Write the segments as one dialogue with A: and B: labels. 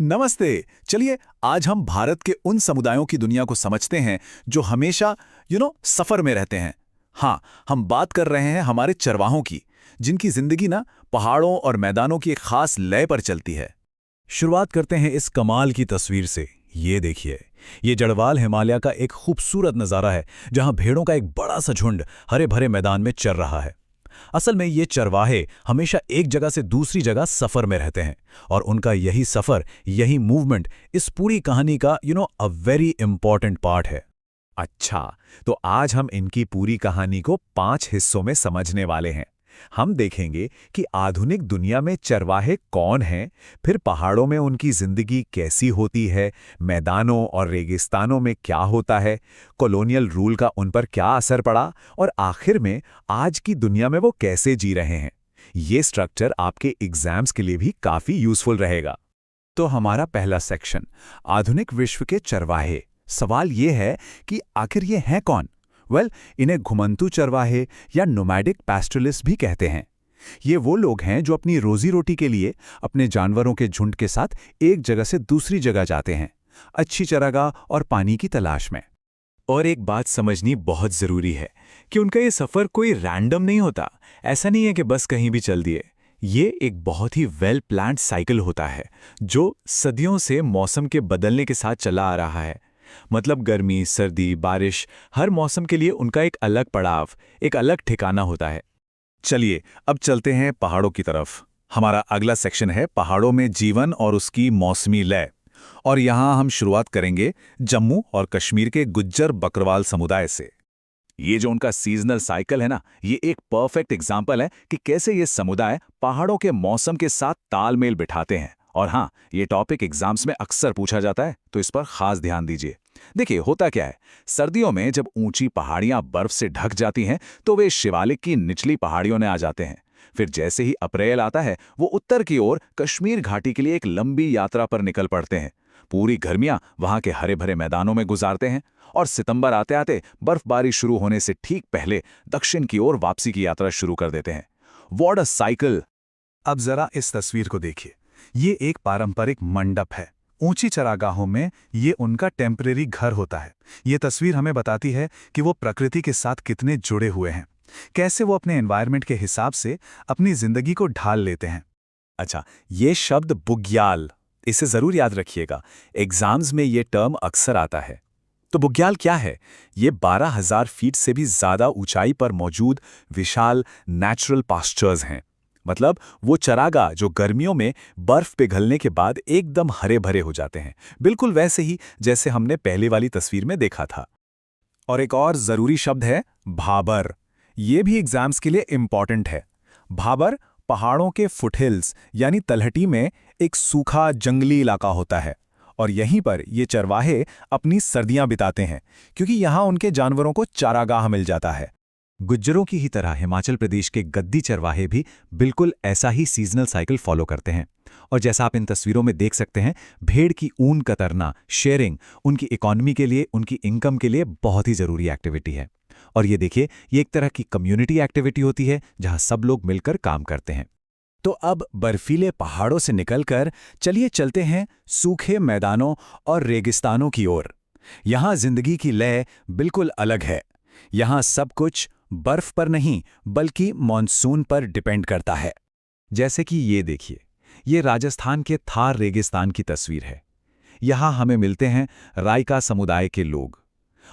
A: नमस्ते। चलिए आज हम भारत के उन समुदायों की दुनिया को समझते हैं जो हमेशा सफर में रहते हैं। हाँ, हम बात कर रहे हैं हमारे चरवाहों की, जिनकी जिंदगी ना पहाड़ों और मैदानों की एक खास लय पर चलती है।
B: शुरुआत करते हैं इस कमाल की तस्वीर से। ये देखिए, ये जड़वाल हिमालय का एक खूबसूरत नज़ारा है जहां भेड़ों का एक बड़ा सा झुंड हरे भरे मैदान में चर रहा है। असल में ये चरवाहे हमेशा एक जगह से दूसरी जगह सफर में रहते हैं और उनका यही सफर, यही मूवमेंट इस पूरी कहानी का अ वेरी इंपॉर्टेंट पार्ट है।
C: अच्छा, तो आज हम इनकी पूरी कहानी को 5 हिस्सों में समझने वाले हैं। हम देखेंगे कि आधुनिक दुनिया में चरवाहे कौन हैं, फिर पहाड़ों में उनकी जिंदगी कैसी होती है, मैदानों और रेगिस्तानों में क्या होता है, कॉलोनियल रूल का उन पर क्या असर पड़ा और आखिर में आज की दुनिया में वो कैसे जी रहे हैं। ये स्ट्रक्चर आपके एग्जाम्स के लिए भी काफी यूजफुल रहेगा। तो हमारा पहला सेक्शन, आधुनिक विश्व के चरवाहे। सवाल ये है कि आखिर ये हैं कौन? इन्हें घुमंतू चरवाहे या नोमैडिक पैस्टोरलिस्ट भी कहते हैं। ये वो लोग हैं जो अपनी रोजी रोटी के लिए अपने जानवरों के झुंड के साथ एक जगह से दूसरी जगह जाते हैं, अच्छी चारागाह और पानी की तलाश में।
B: और एक बात समझनी बहुत ज़रूरी है कि उनका ये सफ़र कोई रैंडम नहीं होता। ऐसा नहीं है कि बस कहीं भी चल दिए। ये एक बहुत ही वेल प्लान्ड साइकिल होता है जो सदियों से मौसम के बदलने के साथ चला आ रहा है। मतलब गर्मी, सर्दी, बारिश, हर मौसम के लिए उनका एक अलग पड़ाव, एक अलग ठिकाना होता है।
A: चलिए अब चलते हैं पहाड़ों की तरफ। हमारा अगला सेक्शन है पहाड़ों में जीवन और उसकी मौसमी लय। और यहाँ हम शुरुआत करेंगे जम्मू और कश्मीर के गुज्जर बकरवाल समुदाय से।
C: ये जो उनका सीजनल साइकिल है ना, ये एक परफेक्ट एग्जाम्पल है कि कैसे ये समुदाय पहाड़ों के मौसम के साथ तालमेल बिठाते हैं। और हाँ, ये टॉपिक एग्जाम्स में अक्सर पूछा जाता है, तो इस पर खास ध्यान दीजिए। देखिए, होता क्या है, सर्दियों में जब ऊंची पहाड़ियां बर्फ से ढक जाती हैं तो वे शिवालिक की निचली पहाड़ियों में आ जाते हैं। फिर जैसे ही अप्रैल आता है, वो उत्तर की ओर कश्मीर घाटी के लिए एक लंबी यात्रा पर निकल पड़ते हैं। पूरी गर्मियां वहां के हरे भरे मैदानों में गुजारते हैं और सितंबर आते आते बर्फबारी शुरू होने से ठीक पहले दक्षिण की ओर वापसी की यात्रा शुरू कर देते हैं। What a cycle!
A: अब जरा इस तस्वीर को देखिए। ये एक पारंपरिक मंडप है। ऊंची चरागाहों में ये उनका टेम्परेरी घर होता है। ये तस्वीर हमें बताती है कि वो प्रकृति के साथ कितने जुड़े हुए हैं, कैसे वो अपने एनवायरनमेंट के हिसाब से अपनी जिंदगी को ढाल लेते हैं।
B: अच्छा, ये शब्द बुग्याल, इसे ज़रूर याद रखिएगा। एग्जाम्स में ये टर्म अक्सर आता है। तो बुग्याल क्या है? ये 12,000 फीट से भी ज़्यादा ऊंचाई पर मौजूद विशाल नेचुरल पास्चर्स हैं। मतलब वो चरागाह जो गर्मियों में बर्फ पिघलने के बाद एकदम हरे भरे हो जाते हैं, बिल्कुल वैसे ही जैसे हमने पहले वाली तस्वीर में देखा था। और एक और ज़रूरी शब्द है भाबर। ये भी एग्जाम्स के लिए इम्पॉर्टेंट है। भाबर पहाड़ों के फुटहिल्स यानी तलहटी में एक सूखा जंगली इलाका होता है और यहीं पर ये चरवाहे अपनी सर्दियां बिताते हैं, क्योंकि यहाँ उनके जानवरों को चारागाह मिल जाता है। गुज्जरों की ही तरह हिमाचल प्रदेश के गद्दी चरवाहे भी बिल्कुल ऐसा ही सीजनल साइकिल फॉलो करते हैं। और जैसा आप इन तस्वीरों में देख सकते हैं, भेड़ की ऊन कतरना, शेयरिंग, उनकी इकॉनमी के लिए, उनकी इनकम के लिए बहुत ही ज़रूरी एक्टिविटी है। और ये देखिए, ये एक तरह की कम्युनिटी एक्टिविटी होती है जहां सब लोग मिलकर काम करते हैं। तो अब बर्फीले पहाड़ों से निकलकर चलिए चलते हैं सूखे मैदानों और रेगिस्तानों की ओर। यहाँ जिंदगी की लय बिल्कुल अलग है। यहाँ सब कुछ बर्फ पर नहीं बल्कि मॉनसून पर डिपेंड करता है। जैसे कि ये देखिए, ये राजस्थान के थार रेगिस्तान की तस्वीर है। यहाँ हमें मिलते हैं राइका समुदाय के लोग।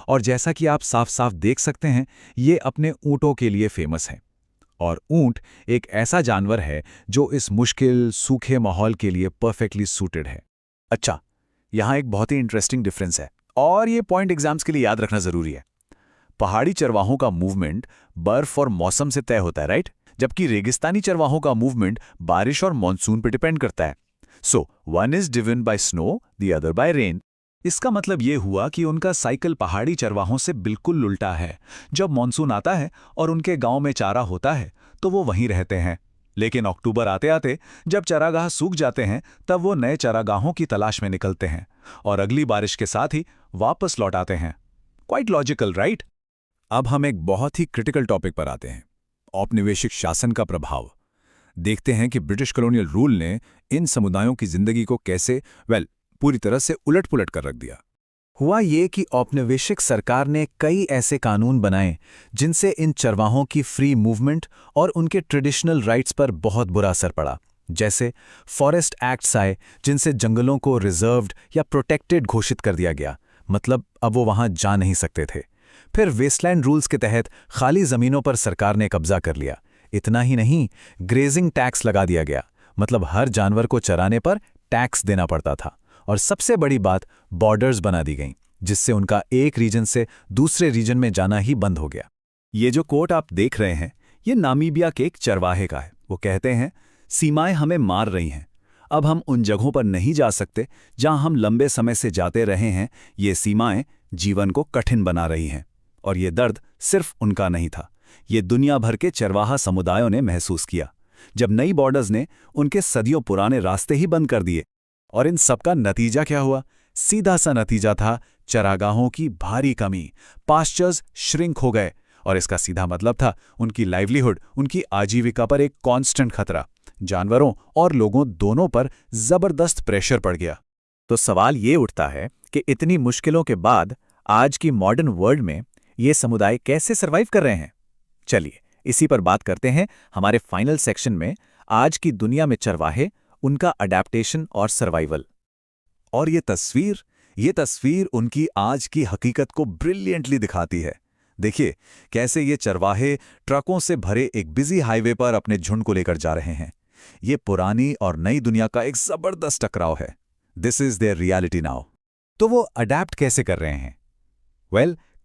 B: और जैसा कि आप साफ साफ देख सकते हैं, ये अपने ऊँटों के लिए फेमस हैं। और ऊँट एक ऐसा जानवर है जो इस मुश्किल सूखे माहौल के लिए परफेक्टली सूटेड है। अच्छा, यहाँ एक बहुत ही इंटरेस्टिंग डिफरेंस है और ये पॉइंट एग्जाम्स के लिए याद रखना जरूरी है। पहाड़ी चरवाहों का मूवमेंट बर्फ और मौसम से तय होता है, राइट? जबकि रेगिस्तानी चरवाहों का मूवमेंट बारिश और मॉनसून पर डिपेंड करता है। So one is driven by snow, the other by rain. इसका मतलब ये हुआ कि उनका साइकिल पहाड़ी चरवाहों से बिल्कुल उल्टा है। जब मॉनसून आता है और उनके गांव में चारा होता है तो वो वहीं रहते हैं, लेकिन अक्टूबर आते आते जब चारागाह सूख जाते हैं तब वो नए चारागाहों की तलाश में निकलते हैं और अगली बारिश के साथ ही वापस लौट आते हैं। Quite logical, right? अब हम एक बहुत ही क्रिटिकल टॉपिक पर आते हैं, औपनिवेशिक शासन का प्रभाव। देखते हैं कि ब्रिटिश कॉलोनियल रूल ने इन समुदायों की जिंदगी को कैसे पूरी तरह से उलट-पुलट कर रख दिया।
C: हुआ ये कि औपनिवेशिक सरकार ने कई ऐसे कानून बनाए जिनसे इन चरवाहों की फ्री मूवमेंट और उनके ट्रेडिशनल राइट्स पर बहुत बुरा असर पड़ा। जैसे फॉरेस्ट एक्ट्स आए जिनसे जंगलों को रिजर्व्ड या प्रोटेक्टेड घोषित कर दिया गया, मतलब अब वो वहां जा नहीं सकते थे। फिर वेस्टलैंड रूल्स के तहत खाली जमीनों पर सरकार ने कब्जा कर लिया। इतना ही नहीं, ग्रेजिंग टैक्स लगा दिया गया, मतलब हर जानवर को चराने पर टैक्स देना पड़ता था। और सबसे बड़ी बात, बॉर्डर्स बना दी गईं, जिससे उनका एक रीजन से दूसरे रीजन में जाना ही बंद हो गया।
B: ये जो कोट आप देख रहे हैं, ये नामीबिया के एक चरवाहे का है। वो कहते हैं, सीमाएं हमें मार रही हैं। अब हम उन जगहों पर नहीं जा सकते जहां हम लंबे समय से जाते रहे हैं। ये सीमाएं जीवन को कठिन बना रही हैं। और ये दर्द सिर्फ उनका नहीं था, ये दुनिया भर के चरवाहा समुदायों ने महसूस किया, जब नई बॉर्डर्स ने उनके सदियों पुराने रास्ते ही बंद कर दिए। और इन सबका नतीजा क्या हुआ? सीधा सा नतीजा था चरागाहों की भारी कमी, पास्चर्स श्रिंक हो गए। और इसका सीधा मतलब था उनकी लाइवलीहुड, उनकी आजीविका पर एक कांस्टेंट खतरा। जानवरों और लोगों दोनों पर जबरदस्त प्रेशर पड़ गया।
C: तो सवाल ये उठता है कि इतनी मुश्किलों के बाद आज की मॉडर्न वर्ल्ड में ये समुदाय कैसे सर्वाइव कर रहे हैं? चलिए इसी पर बात करते हैं हमारे फाइनल सेक्शन में। आज की दुनिया में चरवाहे, उनका अडैप्टेशन और सर्वाइवल।
B: और ये तस्वीर उनकी आज की हकीकत को ब्रिलियंटली दिखाती है। देखिए कैसे ये चरवाहे ट्रकों से भरे एक बिजी हाईवे पर अपने झुंड को लेकर जा रहे हैं। ये पुरानी और नई दुनिया का एक जबरदस्त टकराव है। This is their reality now.
C: तो वो अडैप्ट कैसे कर रहे हैं?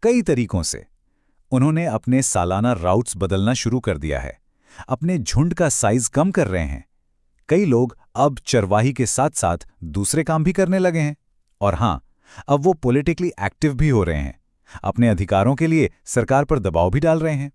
C: कई तरीकों से। उन्होंने अपने सालाना राउट्स बदलना शुरू कर दिया है, अपने झुंड का साइज कम कर रहे हैं। कई लोग अब चरवाही के साथ साथ दूसरे काम भी करने लगे हैं। और हां, अब वो पॉलिटिकली एक्टिव भी हो रहे हैं, अपने अधिकारों के लिए सरकार पर दबाव भी डाल रहे हैं।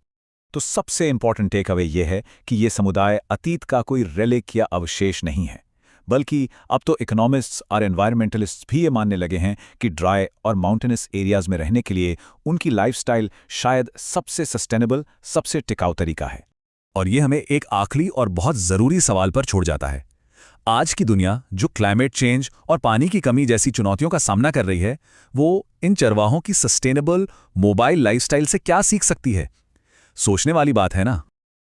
C: तो सबसे इंपॉर्टेंट टेक अवे ये है कि ये समुदाय अतीत का कोई रेलिक या अवशेष नहीं है, बल्कि अब तो इकोनॉमिस्ट्स और एनवायरमेंटलिस्ट्स भी ये मानने लगे हैं कि ड्राई और माउंटेनस एरियाज में रहने के लिए उनकी लाइफस्टाइल शायद सबसे सस्टेनेबल, सबसे टिकाऊ तरीका है।
B: और ये हमें एक आखिरी और बहुत ज़रूरी सवाल पर छोड़ जाता है। आज की दुनिया जो क्लाइमेट चेंज और पानी की कमी जैसी चुनौतियों का सामना कर रही है, वो इन चरवाहों की सस्टेनेबल मोबाइल लाइफस्टाइल से क्या सीख सकती है? सोचने वाली बात है ना।